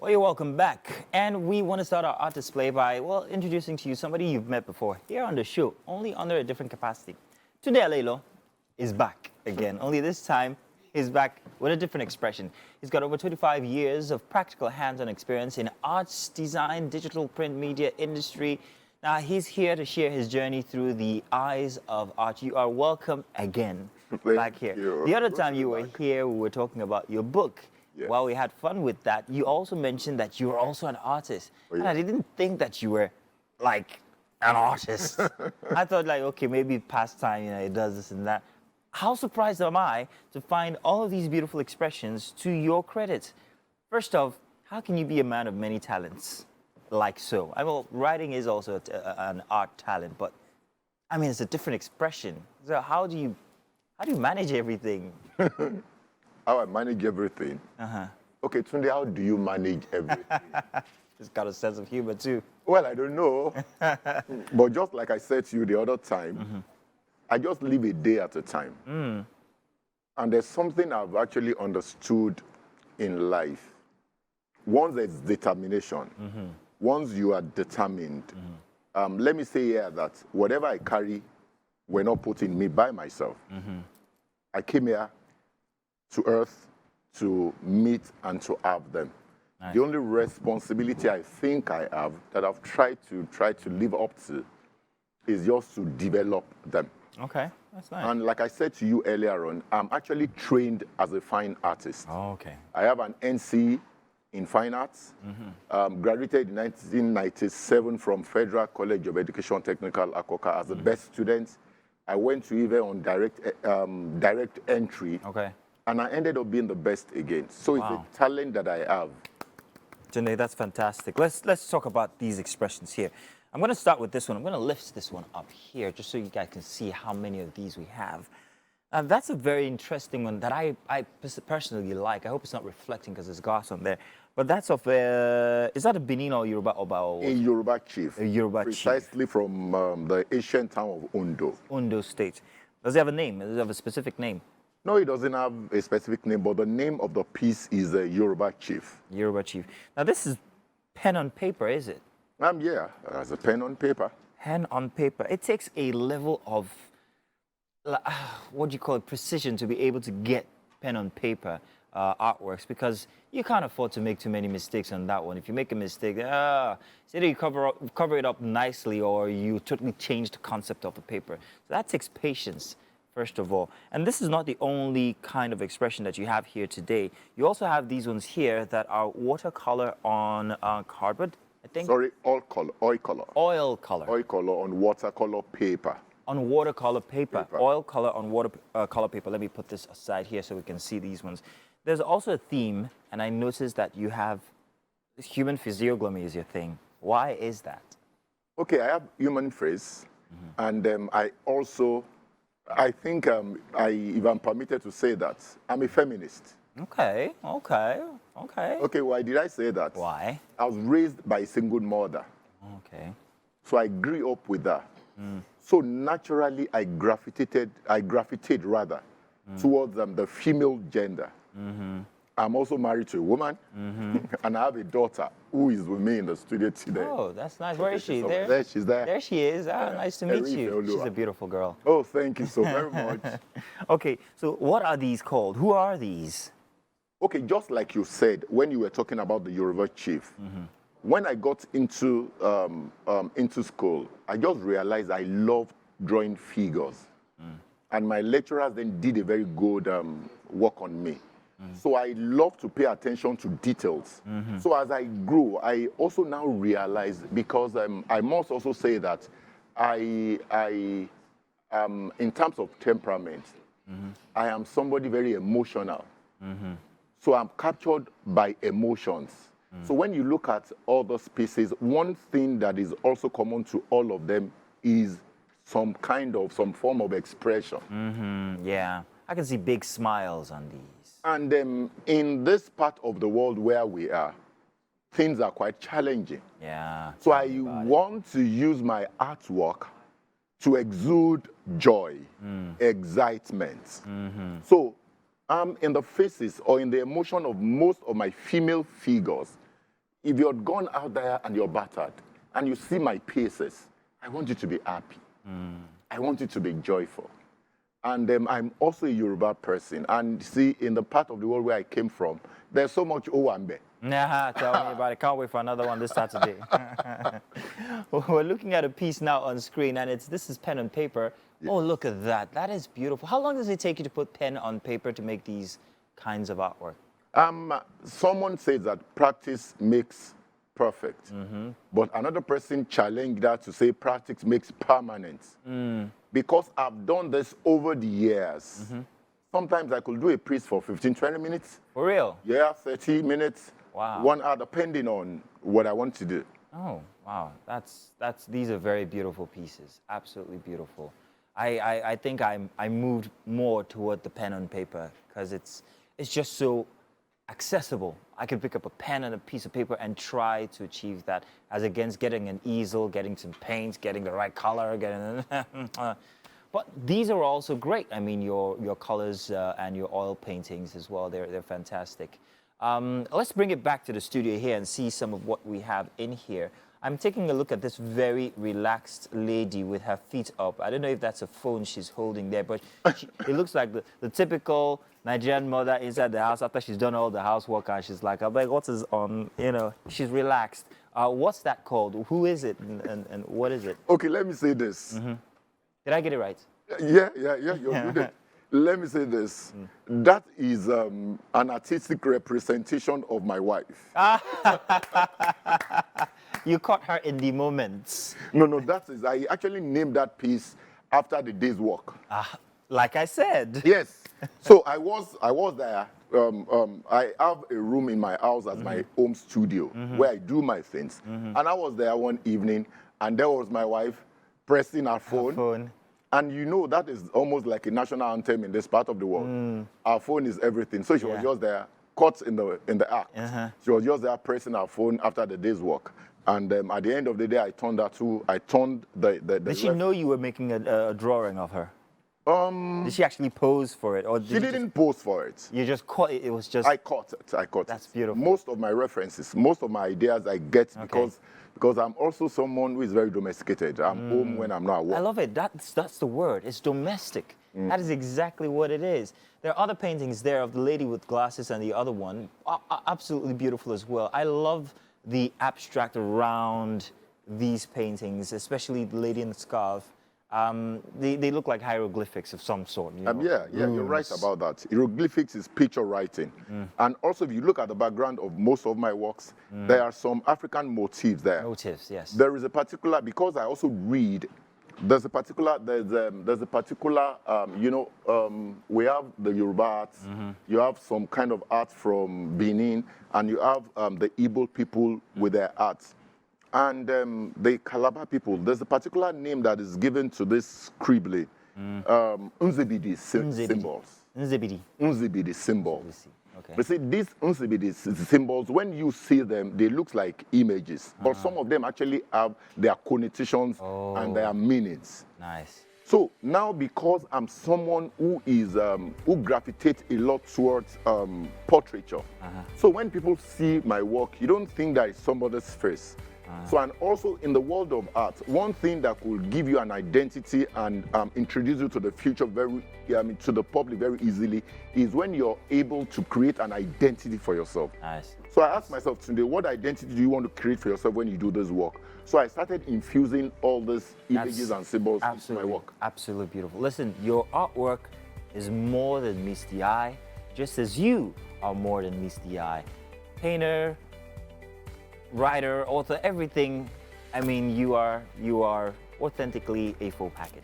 Well, you're welcome back. And we want to start our art display by, well, introducing to you somebody you've met before here on the show, only under a different capacity. Tunde Aleilo is back again, only this time he's back with a different expression. He's got over 25 years of practical hands-on experience in arts, design, digital print media industry. Now, he's here to share his journey through the eyes of art. You are welcome again back here. The other time you were here, we were talking about your book. Yes. While we had fun with that, you also mentioned that you were also an artist. Oh, yeah. And I didn't think that you were, like, an artist. I thought, like, okay, maybe pastime, you know, it does this and that. How surprised am I to find all of these beautiful expressions to your credit? First off, how can you be a man of many talents like so? I mean, writing is also an art talent, but, I mean, it's a different expression. So how do you manage everything? How I manage everything? Okay, Tunde, how do you manage everything? It's got a sense of humor, too. Well, I don't know. But just like I said to you the other time, I just live a day at a time. And there's something I've actually understood in life. Once there's determination, once you are determined, let me say here that whatever I carry, we're not putting me by myself. I came here to earth to meet and to have them. Nice. The only responsibility I think I have that I've tried to live up to is just to develop them. Okay, that's nice. And like I said to you earlier on, I'm actually trained as a fine artist. Oh, okay. I have an NC in fine arts. Graduated in 1997 from Federal College of Education Technical, Akoka, as the best student. I went to even on direct entry. Okay. And I ended up being the best again. So it's a talent that I have. Tunde, that's fantastic. Let's talk about these expressions here. I'm going to start with this one. I'm going to lift this one up here just so you guys can see how many of these we have. That's a very interesting one that I personally like. I hope it's not reflecting because there's glass on there. But that's of is that a Benin or Yoruba Oba? A Yoruba chief. A Yoruba chief. Precisely from the ancient town of Ondo. Ondo State. Does it have a name? Does it have a specific name? No, it doesn't have a specific name, but the name of the piece is a Yoruba chief. Yoruba chief. Now, this is pen on paper, is it? Yeah, as a pen on paper. Pen on paper. It takes a level of, what do you call it, precision to be able to get pen on paper artworks, because you can't afford to make too many mistakes on that one. If you make a mistake, it's either you cover it up nicely or you totally change the concept of the paper. So that takes patience, first of all. And this is not the only kind of expression that you have here today. You also have these ones here that are watercolor on cardboard, I think. Sorry, oil color. Oil color. Oil color on watercolor paper. On watercolor paper. Oil color on watercolor paper. Let me put this aside here so we can see these ones. There's also a theme, and I noticed that you have human physiognomy is your thing. Why is that? Okay, I have human face, and I also, I think, if I'm permitted to say that, I'm a feminist. Okay. Okay, why did I say that? Why? I was raised by a single mother. Okay. So I grew up with her. So naturally, I gravitated towards the female gender. I'm also married to a woman, and I have a daughter who is with me in the studio today. Oh, that's nice. Where is she? There, she's there. There she is. Nice to meet you. She's a beautiful girl. Oh, thank you so very much. Okay, so what are these called? Who are these? Okay, just like you said, when you were talking about the Yoruba chief, when I got into school, I just realized I love drawing figures. And my lecturers then did a very good work on me. So I love to pay attention to details. So as I grew, I also now realize, because I must also say that in terms of temperament, I am somebody very emotional. So I'm captured by emotions. So when you look at all those pieces, one thing that is also common to all of them is some form of expression. Yeah, I can see big smiles on these. And in this part of the world where we are, things are quite challenging. Yeah. So I want to use my artwork to exude joy, excitement. So in the faces or in the emotion of most of my female figures, if you're gone out there and you're battered and you see my pieces, I want you to be happy. I want you to be joyful. And I'm also a Yoruba person. And see, in the part of the world where I came from, there's so much Owambe. Nah, tell me about it. Can't wait for another one this Saturday. We're looking at a piece now on screen, and this is pen and paper. Yeah. Oh, look at that. That is beautiful. How long does it take you to put pen on paper to make these kinds of artwork? Someone says that practice makes perfect. But another person challenged that to say practice makes permanent. Because I've done this over the years. Sometimes I could do a piece for 15, 20 minutes. For real? Yeah, 30 minutes. Wow. 1 hour, depending on what I want to do. Oh, wow. These are very beautiful pieces. Absolutely beautiful. I think I moved more toward the pen on paper because it's just so accessible. I could pick up a pen and a piece of paper and try to achieve that, as against getting an easel, getting some paints, getting the right color, but these are also great. I mean, your colors and your oil paintings as well, they're fantastic. Let's bring it back to the studio here and see some of what we have in here. I'm taking a look at this very relaxed lady with her feet up. I don't know if that's a phone she's holding there, but it looks like the typical Nigerian mother inside the house after she's done all the housework, and she's like, I'm like, what is on? You know, she's relaxed. What's that called? Who is it and what is it? Okay, let me say this. Did I get it right? Yeah, you're good. Let me say this. That is an artistic representation of my wife. You caught her in the moments. No, I actually named that piece after the day's work. Like I said. Yes. So I was there. I have a room in my house as my home studio where I do my things. And I was there one evening, and there was my wife pressing her phone. And you know that is almost like a national anthem in this part of the world. Our phone is everything. So she was just there, caught in the act. She was just there pressing her phone after the day's work. And at the end of the day, I turned the Did she know you were making a drawing of her? Did she actually pose for it? Or she didn't pose for it. You just caught it? It was just... I caught it. That's beautiful. Most of my references, most of my ideas I get because I'm also someone who is very domesticated. I'm home when I'm not at work. I love it. That's the word. It's domestic. That is exactly what it is. There are other paintings there of the lady with glasses and the other one. Absolutely beautiful as well. I love the abstract around these paintings, especially the lady in the scarf. They look like hieroglyphics of some sort. You know? Yeah, you're right about that. Hieroglyphics is picture writing. And also, if you look at the background of most of my works, there are some African motifs there. Motifs, yes. There is a particular, because I also read, there's a particular, we have the Yoruba art, you have some kind of art from Benin, and you have the Igbo people with their art. And the Calabar people, there's a particular name that is given to this scribbling, Unzibidi symbols. Unzibidi symbols. Okay. But see, these Unzibidi symbols, when you see them, they look like images. But some of them actually have their connotations and their meanings. Nice. So now, because I'm someone who is who gravitates a lot towards portraiture, so when people see my work, you don't think that it's somebody's face. So, and also in the world of art, one thing that could give you an identity and introduce you to the future to the public very easily is when you're able to create an identity for yourself. Nice. So I asked myself today, what identity do you want to create for yourself when you do this work? So I started infusing all these images and symbols into my work. Absolutely beautiful. Listen, your artwork is more than meets the eye, just as you are more than meets the eye. Painter, writer, author, everything. I mean, you are authentically a full package.